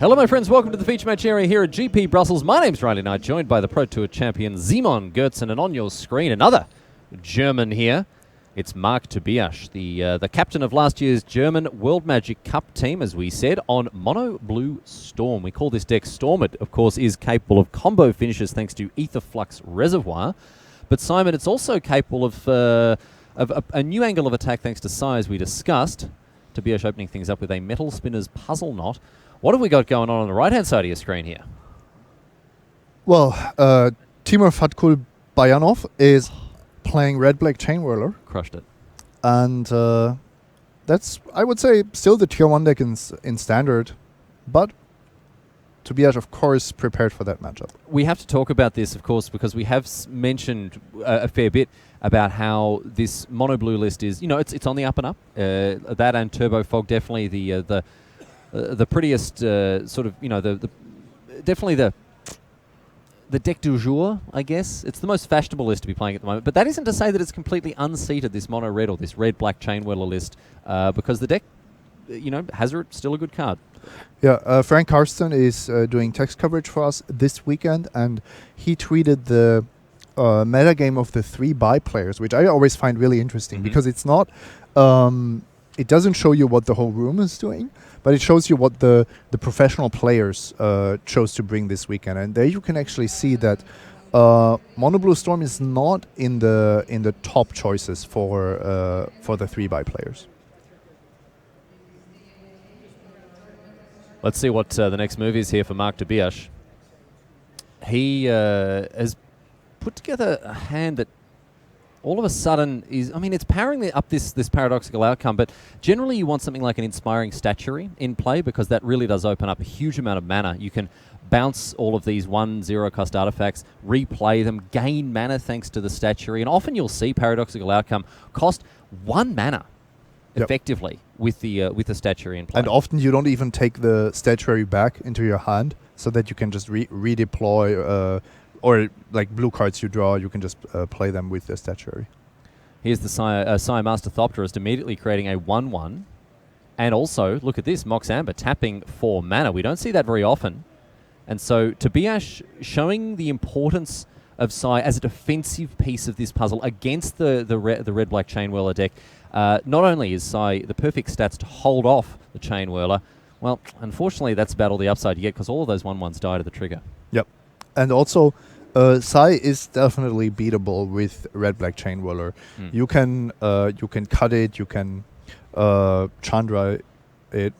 Hello, my friends. Welcome to the feature match area here at GP Brussels. My name's Riley Knight, joined by the Pro Tour champion Simon Goertzen, and on your screen, another German here. It's Marc Tobiasz, the captain of last year's German World Magic Cup team, as we said, on Mono Blue Storm. We call this deck Storm. It, of course, is capable of combo finishes thanks to Ether Flux Reservoir. But, Simon, it's also capable of a new angle of attack thanks to Sai, as we discussed. Tobiasz opening things up with a Metal Spinner's Puzzle Knot. What have we got going on the right-hand side of your screen here? Well, Timur Fatkul Bayanov is playing Red-Black Chain Whirler. Crushed it. And that's, I would say, still the Tier 1 deck in Standard. But Tobiasz, of course, prepared for that matchup. We have to talk about this, of course, because we have mentioned a fair bit about how this mono-blue list is, it's on the up and up. That and Turbo Fog, definitely the prettiest definitely the deck du jour, I guess. It's the most fashionable list to be playing at the moment. But that isn't to say that it's completely unseated, this mono-red or this red-black Chain Whirler list, because the deck, Hazard, still a good card. Yeah, Frank Karsten is doing text coverage for us this weekend, and he tweeted the metagame of the 3 buy players, which I always find really interesting, because it's not... it doesn't show you what the whole room is doing, but it shows you what the professional players chose to bring this weekend. And there you can actually see that Mono Blue Storm is not in the top choices for the 3 buy players. Let's see what the next move is here for Marc Tobiasz. He has put together a hand that all of a sudden is, it's powering up this paradoxical outcome, but generally you want something like an Inspiring Statuary in play, because that really does open up a huge amount of mana. You can bounce all of these 1/0 cost artifacts, replay them, gain mana thanks to the Statuary, and often you'll see paradoxical outcome cost 1 mana. Yep. Effectively with the Statuary in play. And often you don't even take the Statuary back into your hand, so that you can just redeploy or like blue cards you draw, you can just play them with the Statuary. Here's the Sai Master Thopterist immediately creating a 1/1. And also, look at this, Mox Amber tapping 4 mana. We don't see that very often. And so Tobiasz showing the importance of Sai as a defensive piece of this puzzle against the red-black Chain Whirler deck. Not only is Sai the perfect stats to hold off the Chain Whirler, well, unfortunately that's about all the upside you get, because all of those 1/1s die to the trigger. Yep. And also, Sai is definitely beatable with red-black Chain Whirler. You can cut it, you can Chandra it.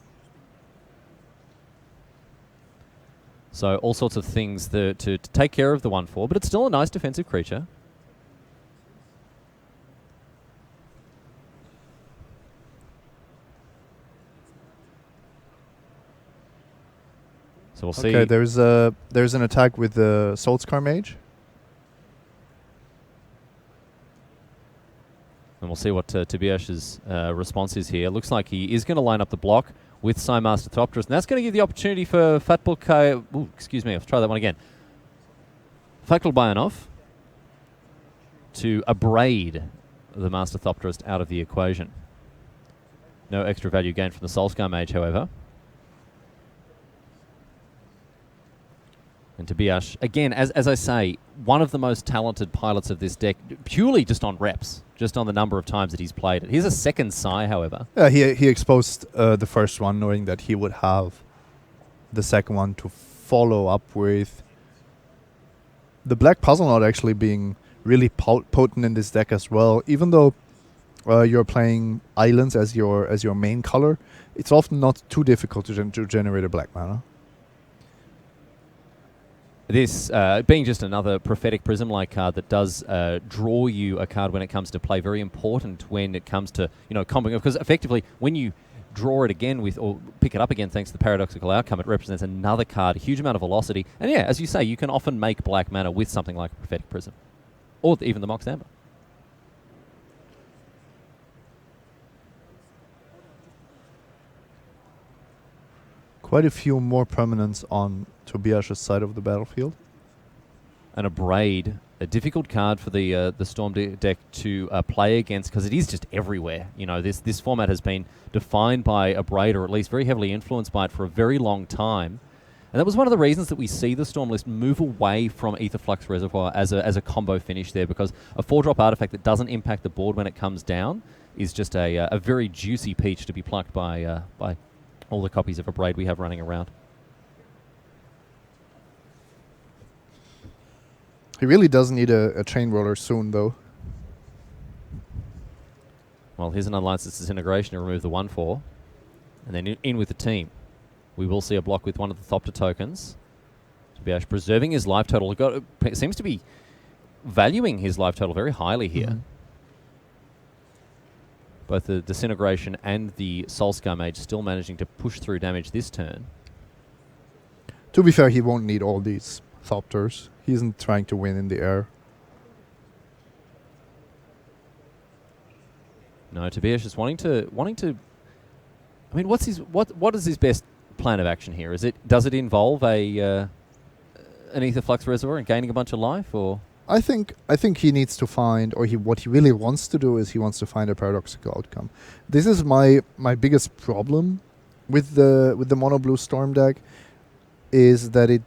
So all sorts of things to take care of the 1/4, but it's still a nice defensive creature. So we'll see. Okay, there's an attack with the Soulscar Mage. And we'll see what Tobiasz's response is here. Looks like he is going to line up the block with Sai Master Thopterist, and that's going to give the opportunity for Fatkul let's try that one again. Fatkul Bayanov to abrade the Master Thopterist out of the equation. No extra value gained from the Soulscar Mage, however. And Tobiasz, again, as I say, one of the most talented pilots of this deck, purely just on reps, just on the number of times that he's played it. Here's a second Sai, however. Yeah, he exposed the first one, knowing that he would have the second one to follow up with. The Black Puzzle Knot actually being really potent in this deck as well. Even though you're playing islands as your main color, it's often not too difficult to generate a black mana. This being just another Prophetic Prism-like card that does draw you a card when it comes to play, very important when it comes to comboing, because effectively when you draw it again or pick it up again thanks to the paradoxical outcome, it represents another card, a huge amount of velocity, and yeah, as you say, you can often make black mana with something like a Prophetic Prism, or even the Mox Amber. Quite a few more permanents on Tobiasz's side of the battlefield. And Abrade a difficult card for the Storm deck to play against because it is just everywhere. You know, this format has been defined by a Braid, or at least very heavily influenced by it for a very long time. And that was one of the reasons that we see the Storm list move away from Aetherflux Reservoir as a combo finish there, because a 4-drop artifact that doesn't impact the board when it comes down is just a very juicy peach to be plucked by all the copies of a Braid we have running around. He really does need a Chain Roller soon, though. Well, here's an Unlicensed Disintegration to remove the 1/4, and then in with the team. We will see a block with one of the Thopter tokens. Tobiash preserving his life total. Seems to be valuing his life total very highly here. Mm-hmm. Both the Disintegration and the Soulscar Mage still managing to push through damage this turn. To be fair, he won't need all these Thopters. He isn't trying to win in the air. No, Tobiash is wanting to. I mean, what is his best plan of action here? Does it involve an Aetherflux Reservoir and gaining a bunch of life, or? I think he needs to find, or what he really wants to do is he wants to find a paradoxical outcome. This is my biggest problem with the mono blue Storm deck, is that it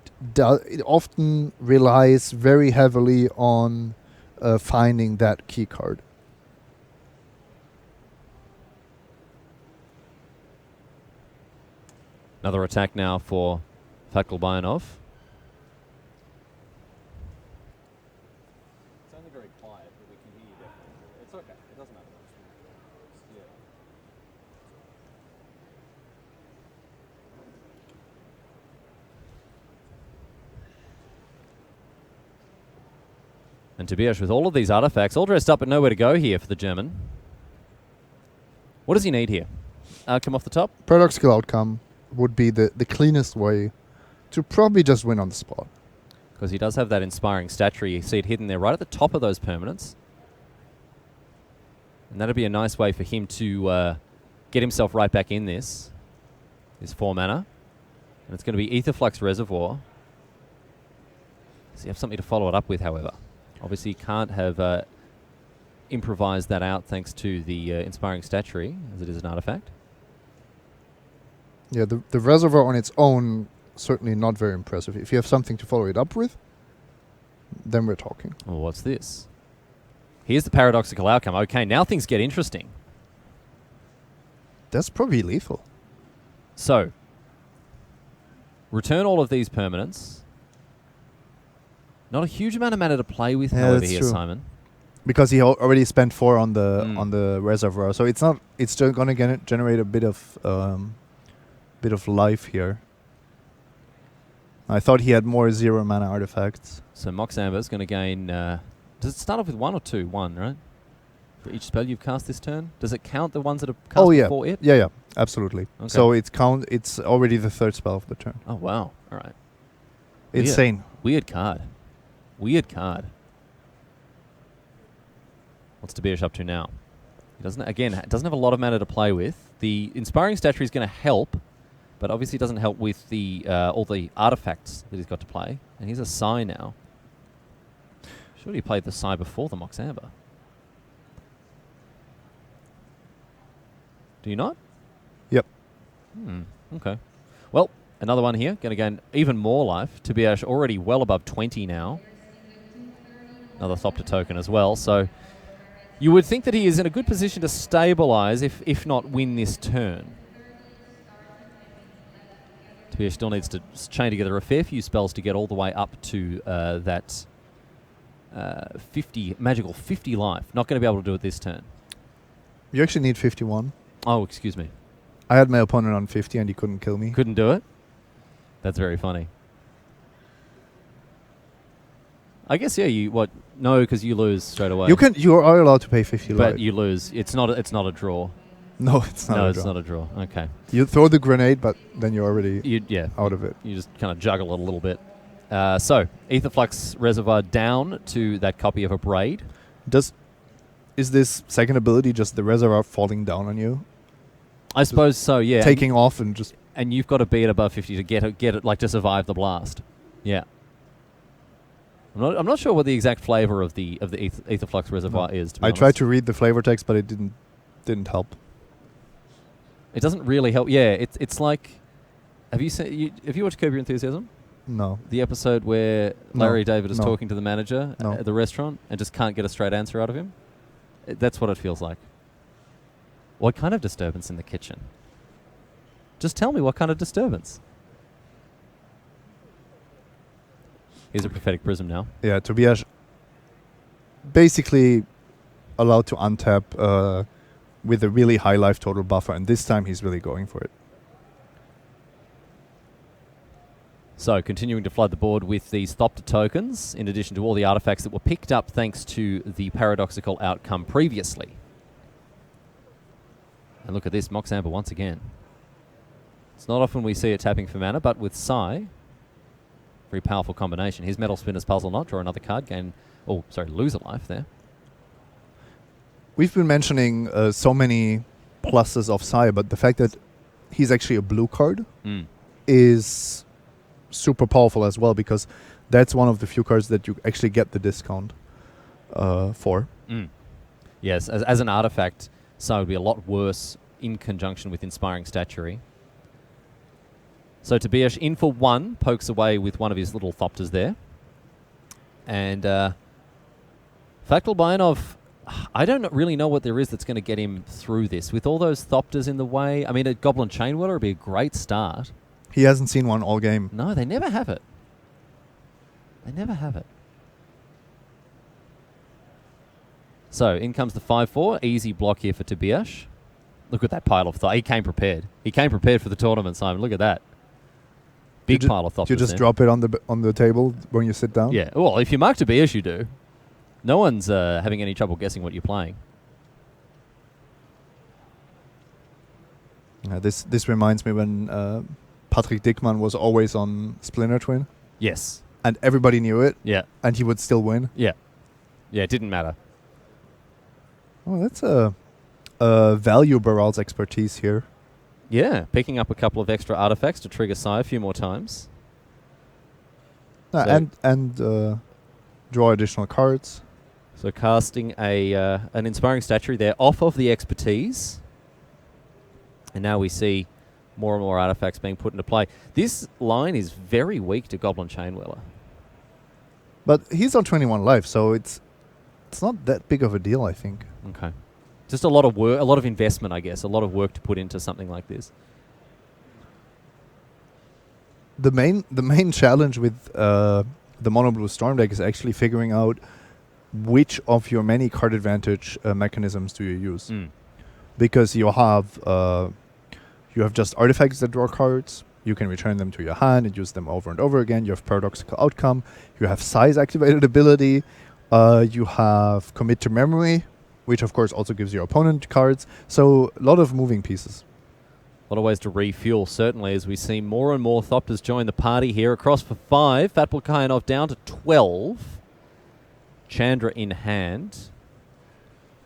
often relies very heavily on finding that key card. Another attack now for Fakhl Bayanov. It's only very quiet, but we can hear you definitely. It's okay. It doesn't matter. Yeah. And Tobiash with all of these artifacts, all dressed up but nowhere to go here for the German. What does he need here? Outcome off the top? Paradoxical outcome would be the cleanest way to probably just win on the spot. Because he does have that inspiring statue. You see it hidden there right at the top of those permanents. And that'd be a nice way for him to get himself right back in this 4 mana. And it's going to be Aetherflux Reservoir. So you have something to follow it up with, however. Obviously, you can't have improvised that out thanks to the inspiring statue, as it is an artifact. Yeah, the Reservoir on its own, certainly not very impressive. If you have something to follow it up with, then we're talking. Well, what's this? Here's the paradoxical outcome. Okay, now things get interesting. That's probably lethal. So, return all of these permanents. Not a huge amount of mana to play with, however, here, true. Simon. Because he already spent 4 on the Reservoir, so it's not. It's still going to generate a bit of life here. I thought he had more 0 mana artifacts. So Mox Amber's going to gain. Does it start off with 1 or 2? 1, right? For each spell you've cast this turn, does it count the ones that are cast before it? Yeah, absolutely. Okay. So it's already the 3rd spell of the turn. Oh wow! All right. Insane. Weird card. Weird card. What's Tobiash up to now? He doesn't have a lot of mana to play with. The inspiring statue is going to help, but obviously doesn't help with the all the artifacts that he's got to play. And he's a Psy now. Surely he played the Psy before the Mox Amber. Do you not? Yep. Okay. Well, another one here. Going to gain even more life. Tobiash already well above 20 now. Another Thopter token as well. So you would think that he is in a good position to stabilize, if not win this turn. Tobiash still needs to chain together a fair few spells to get all the way up to that magical 50 life. Not going to be able to do it this turn. You actually need 51. Oh, excuse me. I had my opponent on 50 and he couldn't kill me. Couldn't do it? That's very funny. I guess, yeah, no, because you lose straight away. You are allowed to pay 50 life. But you lose. It's not a draw. No, it's not. It's not a draw. Okay. You throw the grenade, but then you're already out of it. You just kind of juggle it a little bit. So, Aetherflux Reservoir down to that copy of a Braid. Is this second ability just the Reservoir falling down on you? I suppose so, yeah. Taking off and just... And you've got to be at above 50 to get it, like to survive the blast. Yeah. I'm not sure what the exact flavor of the Aetherflux Reservoir is. To be I honest. tried to read the flavor text, but it didn't help. It doesn't really help. Yeah, it's like. Have you watched Curb Your Enthusiasm? No. The episode where No, Larry David is no. talking to the manager No. at the restaurant and just can't get a straight answer out of him? That's what it feels like. What kind of disturbance in the kitchen? Just tell me what kind of disturbance. Here's a prophetic prism now. Yeah, Tobias basically allowed to untap with a really high life total buffer, and this time he's really going for it. So, continuing to flood the board with these Thopter tokens, in addition to all the artifacts that were picked up thanks to the paradoxical outcome previously. And look at this, Mox Amber once again. It's not often we see it tapping for mana, but with Sai, very powerful combination. Here's Metal Spinner's Puzzle Knot, draw another card, lose a life there. We've been mentioning so many pluses of Sai, but the fact that he's actually a blue card is super powerful as well, because that's one of the few cards that you actually get the discount for. Yes, as an artifact, Sai would be a lot worse in conjunction with Inspiring Statuary. So Tobias in for 1, pokes away with one of his little Thopters there. And Factal Bayanov, I don't really know what there is that's going to get him through this. With all those Thopters in the way, I mean, a Goblin Chainwhirler would be a great start. He hasn't seen one all game. No, they never have it. They never have it. So, in comes the 5-4. Easy block here for Tobias. Look at that pile of Thopters. He came prepared. He came prepared for the tournament, Simon. Look at that. Big pile of Thopters. You just there. drop it on the table when you sit down? Yeah. Well, if you mark Tobias, you do. No one's having any trouble guessing what you're playing. This reminds me when Patrick Dickmann was always on Splinter Twin. Yes. And everybody knew it. Yeah. And he would still win. Yeah. Yeah, it didn't matter. Oh, that's a value Baral's expertise here. Yeah, picking up a couple of extra artifacts to trigger Sai a few more times. And draw additional cards. So casting an Inspiring Statuary there off of the expertise. And now we see more and more artifacts being put into play. This line is very weak to Goblin Chainwhirler. But he's on 21 life, so it's not that big of a deal, I think. Okay. Just a lot of work, a lot of investment, I guess. A lot of work to put into something like this. The main challenge with the Mono Blue Storm deck is actually figuring out which of your many card advantage mechanisms do you use. Because you have just artifacts that draw cards. You can return them to your hand and use them over and over again. You have Paradoxical Outcome. You have Size activated ability. You have Commit to Memory, which of course also gives your opponent cards. So a lot of moving pieces. A lot of ways to refuel, certainly, as we see more and more Thopters join the party here. Across for 5. Fatpal Kayanov down to 12. Chandra in hand.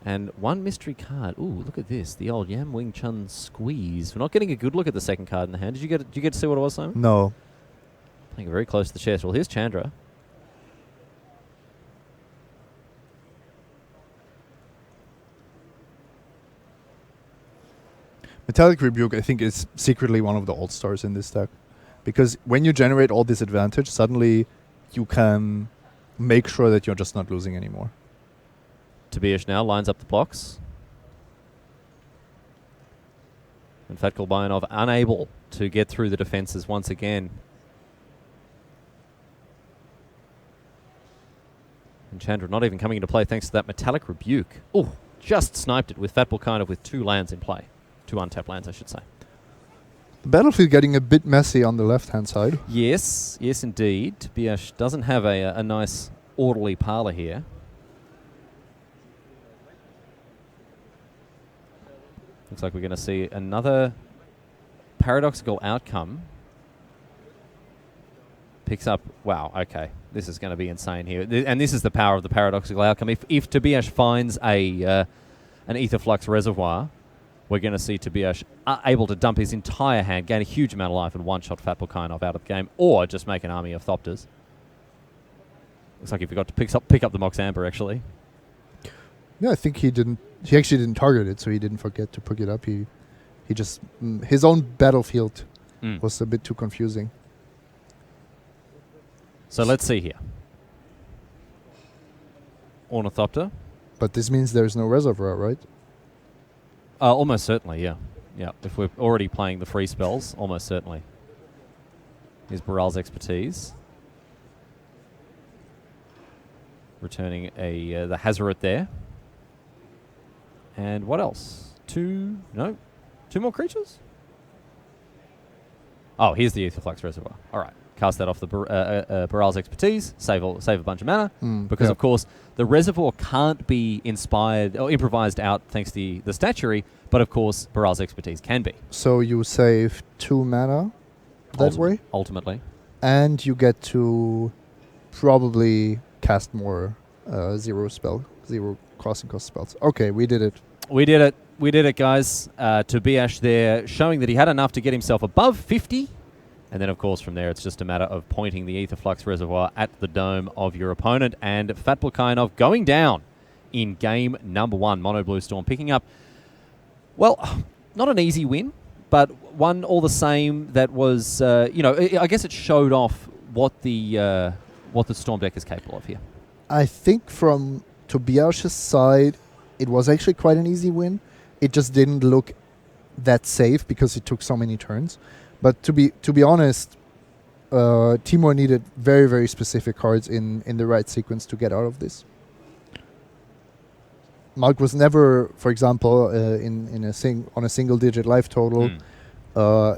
And one mystery card. Ooh, look at this. The old Yam Wing Chun Squeeze. We're not getting a good look at the second card in the hand. Did you get to see what it was, Simon? No. Playing very close to the chest. Well, here's Chandra. Metallic Rebuke, I think, is secretly one of the all-stars in this deck. Because when you generate all this advantage, suddenly you can make sure that you're just not losing anymore. Tobias now lines up the blocks. And Fatgal Bayanov unable to get through the defenses once again. And Chandra not even coming into play thanks to that Metallic Rebuke. Oh, just sniped it with Fatball Kayanov with 2 lands in play. 2 untapped lands, I should say. The battlefield getting a bit messy on the left-hand side. Yes, yes indeed. Tobias doesn't have a nice orderly parlor here. Looks like we're going to see another paradoxical outcome. Picks up... Wow, okay. This is going to be insane here. And this is the power of the paradoxical outcome. If Tobias finds an Aetherflux Reservoir, we're going to see Tobias able to dump his entire hand, gain a huge amount of life, and one-shot Fatball Kayanov out of the game, or just make an army of Thopters. Looks like he forgot to pick up the Mox Amber, actually. Yeah, I think he actually didn't target it, so he didn't forget to pick it up. He just his own battlefield was a bit too confusing. So let's see here. Ornithopter. But this means there's no reservoir, right? Almost certainly, yeah. Yeah, if we're already playing the free spells, almost certainly. Here's Baral's Expertise. Returning the Hazoret there. And what else? Two more creatures? Oh, here's the Aetherflux Reservoir. All right. Cast that off the Baral's Expertise, save a bunch of mana, because, of course, the Reservoir can't be inspired or improvised out thanks to the statuary, but, of course, Baral's Expertise can be. So you save 2 mana that way? Ultimately. And you get to probably cast more zero crossing cost spells. Okay, we did it. We did it, guys. Tobiash there showing that he had enough to get himself above 50. And then, of course, from there, it's just a matter of pointing the Aetherflux Reservoir at the dome of your opponent. And Fatpulkainov going down in game number 1. Mono Blue Storm picking up, well, not an easy win, but one all the same that was, I guess it showed off what the Storm deck is capable of here. I think from Tobiash's side, it was actually quite an easy win. It just didn't look that safe because it took so many turns. But to be honest, Timur needed very, very specific cards in the right sequence to get out of this. Mark was never, for example, on a single-digit life total.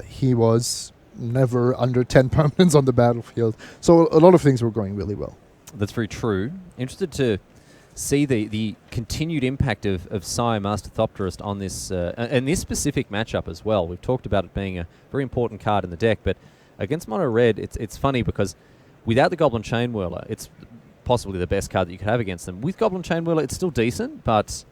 He was never under 10 permanents on the battlefield. So a lot of things were going really well. That's very true. Interested to see the continued impact of Sai Master Thopterist on this and this specific matchup as well. We've talked about it being a very important card in the deck, but against Mono Red, it's funny because without the Goblin Chain Whirler, it's possibly the best card that you could have against them. With Goblin Chain Whirler, it's still decent, but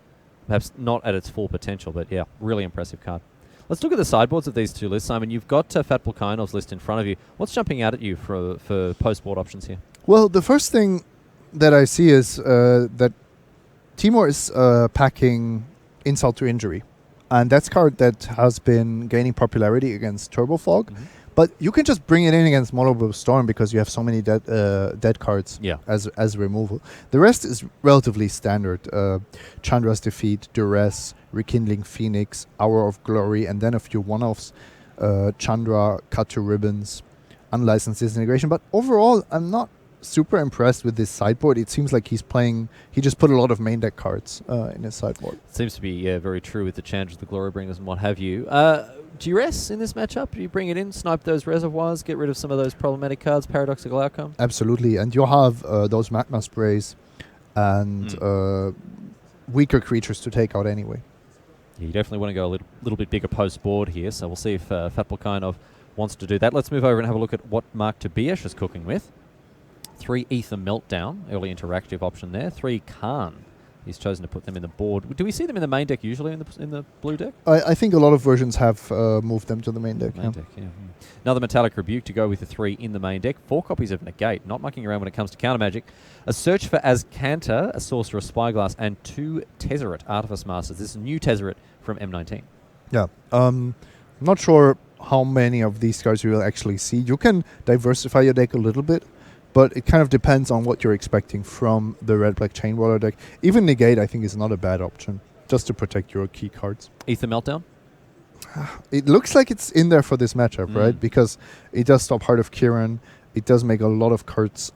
perhaps not at its full potential. But yeah, really impressive card. Let's look at the sideboards of these two lists. Simon, you've got Fatpulkainov's list in front of you. What's jumping out at you for post-board options here? Well, the first thing that I see is that Timur is packing Insult to Injury. And that's a card that has been gaining popularity against Turbo Fog. But you can just bring it in against Mono Blue Storm because you have so many dead cards as removal. The rest is relatively standard. Chandra's Defeat, Duress, Rekindling Phoenix, Hour of Glory, and then a few one-offs. Chandra, Cut to Ribbons, Unlicensed Disintegration. But overall, I'm not super impressed with this sideboard. It seems like he just put a lot of main deck cards in his sideboard. Seems to be very true with the Chandras, the Glory Bringers, and what have you. Duress in this matchup? You bring it in, snipe those reservoirs, get rid of some of those problematic cards, Paradoxical Outcome? Absolutely, and you'll have those Magma Sprays and weaker creatures to take out anyway. Yeah, you definitely want to go a little bit bigger post-board here, so we'll see if Fatpulkainov wants to do that. Let's move over and have a look at what Mark Tobiash is cooking with. 3 Aether Meltdown, early interactive option there. 3 Khan. He's chosen to put them in the board. Do we see them in the main deck usually in the blue deck? I think a lot of versions have moved them to the main deck. Another Metallic Rebuke to go with the 3 in the main deck. 4 copies of Negate, not mucking around when it comes to counter magic. A Search for Azcanta, a Sorcerer Spyglass, and 2 Tezzeret Artifice Masters. This is a new Tezzeret from M19. Yeah. I'm not sure how many of these cards you will actually see. You can diversify your deck a little bit, but it kind of depends on what you're expecting from the Red-Black Chainwhirler deck. Even Negate, I think, is not a bad option, just to protect your key cards. Aether Meltdown? It looks like it's in there for this matchup, right? Because it does stop Heart of Kiran. It does make a lot of cards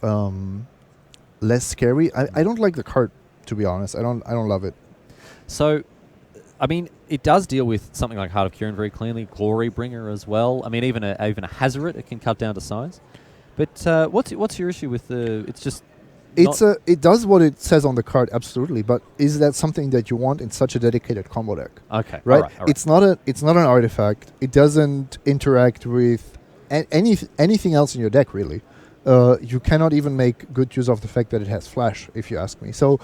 less scary. I don't like the card, to be honest. I don't love it. So, I mean, it does deal with something like Heart of Kiran very cleanly. Glory Bringer as well. I mean, even a Hazoret, it can cut down to size. But what's your issue with the? It's just. It does what it says on the card, absolutely. But is that something that you want in such a dedicated combo deck? Okay, right. All right. It's not an artifact. It doesn't interact with anything else in your deck, really. You cannot even make good use of the fact that it has flash, if you ask me. So,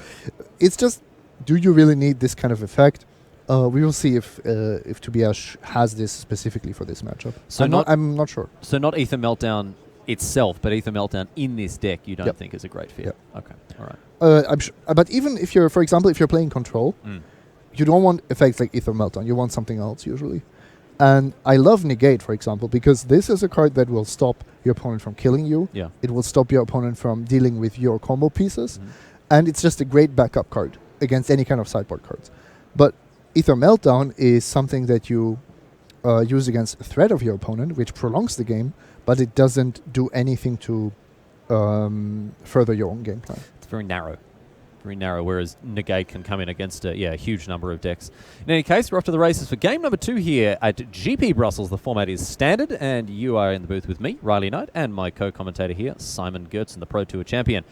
it's just, do you really need this kind of effect? We will see if Tobiash has this specifically for this matchup. So I'm not sure. So not Aether Meltdown itself, but Ether Meltdown in this deck you don't Yep. think is a great fit. Yep. Okay, all right. But even if you're, for example, if you're playing control, Mm. you don't want effects like Ether Meltdown. You want something else usually. And I love Negate, for example, because this is a card that will stop your opponent from killing you. Yeah. It will stop your opponent from dealing with your combo pieces. Mhm. And it's just a great backup card against any kind of sideboard cards. But Ether Meltdown is something that you use against a threat of your opponent, which prolongs the game, but it doesn't do anything to further your own game plan. It's very narrow. Very narrow, whereas Negate can come in against a huge number of decks. In any case, we're off to the races for game number 2 here at GP Brussels. The format is standard, and you are in the booth with me, Riley Knight, and my co-commentator here, Simon Goertzen, the Pro Tour champion.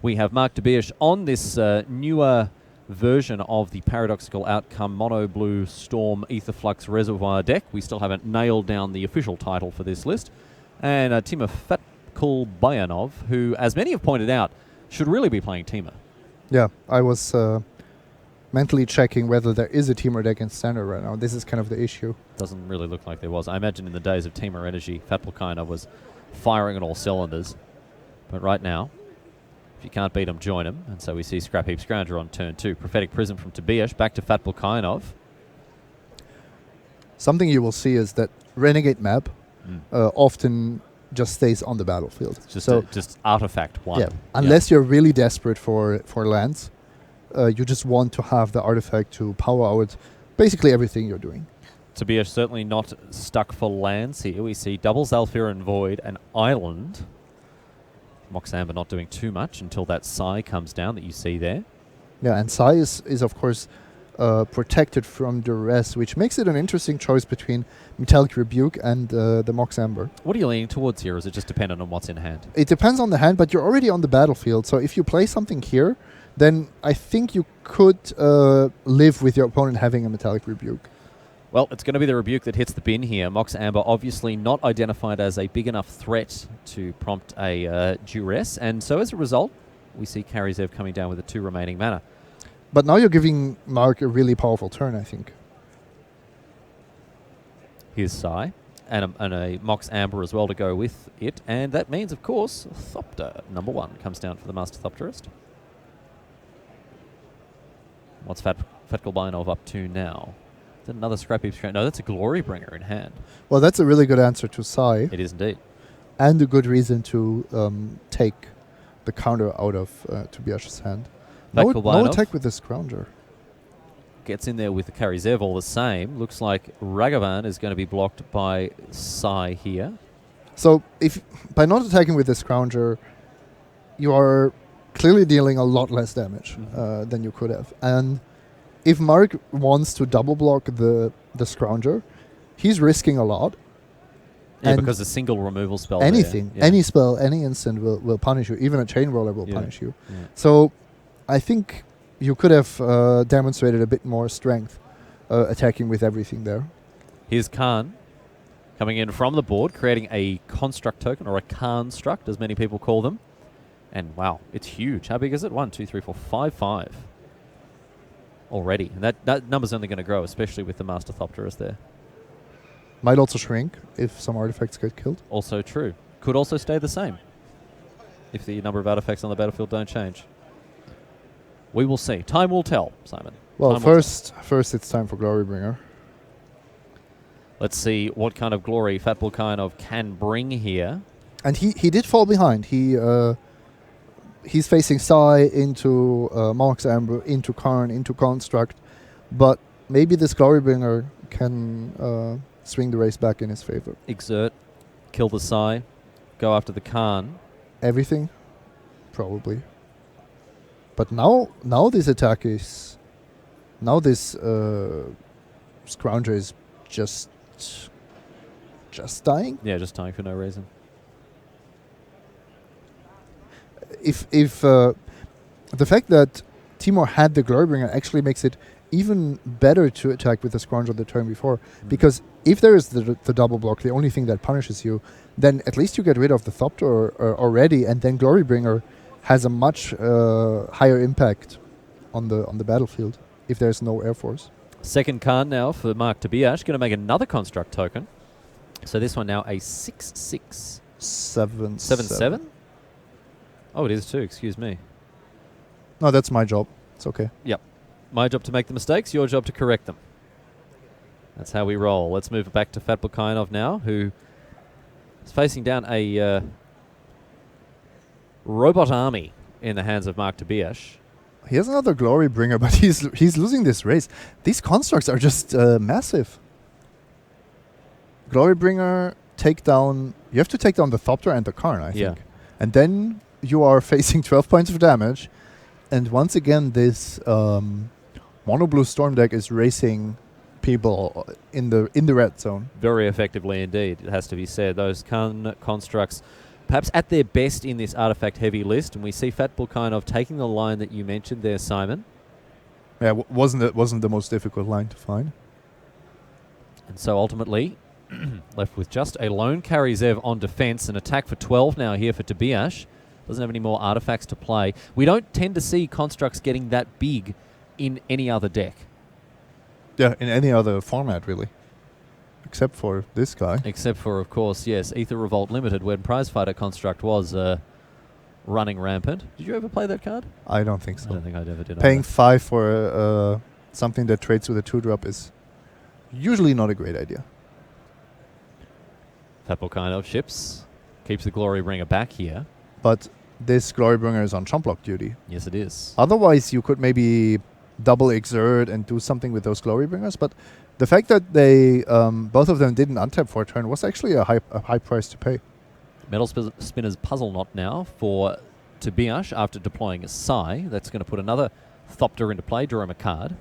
We have Mark Tobias on this newer version of the Paradoxical Outcome Mono Blue Storm Aetherflux Reservoir deck. We still haven't nailed down the official title for this list. And Timur Fatkulbayanov, who, as many have pointed out, should really be playing Timur. Yeah, I was mentally checking whether there is a Timur deck in standard right now. This is kind of the issue. Doesn't really look like there was. I imagine in the days of Timur Energy, Fatpulkaina was firing on all cylinders. But right now, if you can't beat him, join him. And so we see Scrap Heap Scrounger on turn 2. Prophetic Prism from Tobias, back to Fatpulkainov. Something you will see is that Renegade map often just stays on the battlefield. Just, so just artifact 1. yeah, unless you're really desperate for lands, you just want to have the artifact to power out basically everything you're doing. Tobias certainly not stuck for lands here. We see double Zalfiran Void and Island. Mox Amber not doing too much until that Sai comes down that you see there. Yeah, and Sai is of course protected from duress, which makes it an interesting choice between Metallic Rebuke and the Mox Amber. What are you leaning towards here? Or is it just dependent on what's in hand? It depends on the hand, but you're already on the battlefield, so if you play something here, then I think you could live with your opponent having a Metallic Rebuke. Well, it's going to be the Rebuke that hits the bin here. Mox Amber obviously not identified as a big enough threat to prompt a duress, and so as a result, we see Karizev coming down with the 2 remaining mana. But now you're giving Mark a really powerful turn, I think. Here's Sai, and a Mox Amber as well to go with it, and that means, of course, Thopter, number 1, comes down for the Master Thopterist. What's Fatkulbainov up to now? Is that another Scrap Heap Scrounger? No, that's a Glory Bringer in hand. Well, that's a really good answer to Sai, It is indeed. and a good reason to take the counter out of Tobias' hand. No Fatkulbainov attack with the Scrounger. gets in there with the Karizev all the same. Looks like Ragavan is going to be blocked by Sai here. So if by not attacking with the Scrounger, you are clearly dealing a lot less damage than you could have. And if Mark wants to double block the Scrounger, he's risking a lot. Yeah, And because a single removal spell anything, there. Yeah. any spell, any instant will punish you. Even a Chain Roller will Yeah. punish you. Yeah. So I think you could have demonstrated a bit more strength attacking with everything there. Here's Khan coming in from the board, creating a construct token, or a Khan-struct, as many people call them. And wow, it's huge. How big is it? 1, 2, 3, 4, 5, 5. Already. And that number's only going to grow, especially with the Master Thopterist there. Might also shrink if some artifacts get killed. Also true. Could also stay the same if the number of artifacts on the battlefield don't change. We will see. Time will tell, Simon. Well, Time will first it's time for Glorybringer. Let's see what kind of glory Fatpulkainov can bring here. And he did fall behind. He's facing Sai into Mox Amber, into Karn, into Construct, but maybe this Glorybringer can swing the race back in his favor. Exert, kill the Sai, go after the Khan. Everything, probably. But now this attack is, now this Scrounger is just dying. Yeah, just dying for no reason. If the fact that Timur had the Glorybringer actually makes it even better to attack with the Scrounger the turn before, because if there is the double block, the only thing that punishes you, then at least you get rid of the Thopter already, and then Glorybringer has a much higher impact on the battlefield if there's no Air Force. Second Khan now for Mark Tobias. Going to make another construct token. So this one now a 6/6 7-7? Oh, it is too. Excuse me. No, that's my job. It's okay. Yep. My job to make the mistakes, your job to correct them. That's how we roll. Let's move it back to Fat Bukhainov now, who is facing down a robot army in the hands of Mark Tobias. He has another Glory Bringer, but he's losing this race. These constructs are just massive. Glory Bringer, take down... You have to take down the Thopter and the Karn, I think. And then you are facing 12 points of damage. And once again, this Mono Blue Storm deck is racing people in the red zone. Very effectively indeed, it has to be said. Those constructs perhaps at their best in this artifact-heavy list, and we see Fat Bukhainov taking the line that you mentioned there, Simon. Yeah, wasn't the most difficult line to find. And so ultimately, left with just a lone carry Zev on defense, an attack for 12 now here for Tobias. Doesn't have any more artifacts to play. We don't tend to see constructs getting that big in any other deck. Yeah, in any other format, really. Except for this guy. Except for, of course, yes, Ether Revolt Limited, when Prizefighter Construct was running rampant. Did you ever play that card? I don't think so. I don't think I ever did. Paying 5 for something that trades with a 2-drop is usually not a great idea. Fat Bukhainov ships. Keeps the Glory Bringer back here. But this Glory Bringer is on chump block duty. Yes, it is. Otherwise, you could maybe double exert and do something with those Glory Bringers. But the fact that they both of them didn't untap for a turn was actually a high price to pay. Metal Spinner's Puzzle Knot now for Tobias after deploying a Psy. That's going to put another Thopter into play, draw him a card.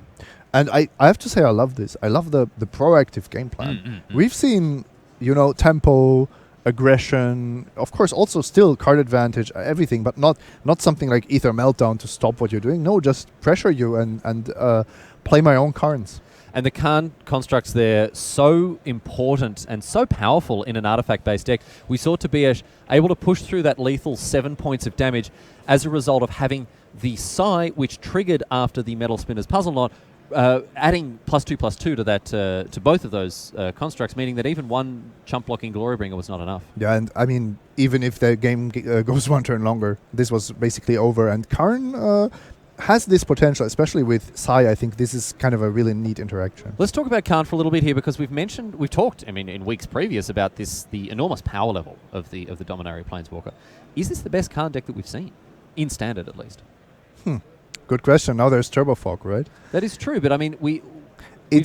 And I have to say I love this. I love the proactive game plan. We've seen, tempo, aggression, of course also still card advantage, everything, but not something like Ether Meltdown to stop what you're doing. No, just pressure you and play my own cards. And the Karn constructs there, so important and so powerful in an artifact-based deck. We saw Tobias able to push through that lethal 7 points of damage as a result of having the Psy, which triggered after the Metal Spinner's Puzzle Knot, adding +2/+2 to that to both of those constructs, meaning that even one chump blocking Glory Bringer was not enough. Yeah, and I mean, even if the game goes one turn longer, this was basically over. And Karn has this potential, especially with Psy. I think this is kind of a really neat interaction. Let's talk about Karn for a little bit here, because we've talked, in weeks previous about the enormous power level of the Dominaria Planeswalker. Is this the best Karn deck that we've seen, in Standard at least? Good question. Now there's Turbo Fog, right? That is true, but we've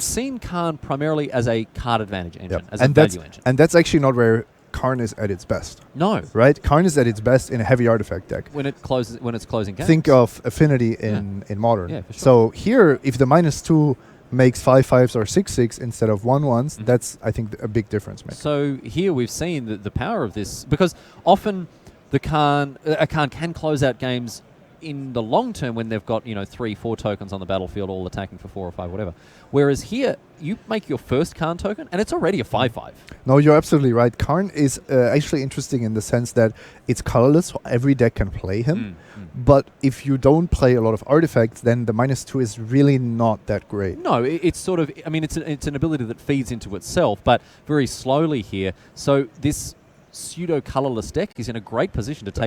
seen Karn primarily as a card advantage engine, as a value engine. And that's actually not where Karn is at its best. No. Right? Karn is at its best in a heavy artifact deck. When it's closing games. Think of Affinity in Modern. Yeah, for sure. So here, if the -2 makes 5/5s or 6/6 instead of 1/1s, that's, I think, a big difference maker. So here we've seen the power of this, because often a Karn can close out games in the long term when they've got 3-4 tokens on the battlefield, all attacking for 4 or 5, whatever. Whereas here, you make your first Karn token, and it's already a 5/5. No, you're absolutely right. Karn is actually interesting in the sense that it's colorless, so every deck can play him. But if you don't play a lot of artifacts, then the -2 is really not that great. No, it's sort of, it's an ability that feeds into itself, but very slowly here. So this pseudo-colorless deck is in a great position to take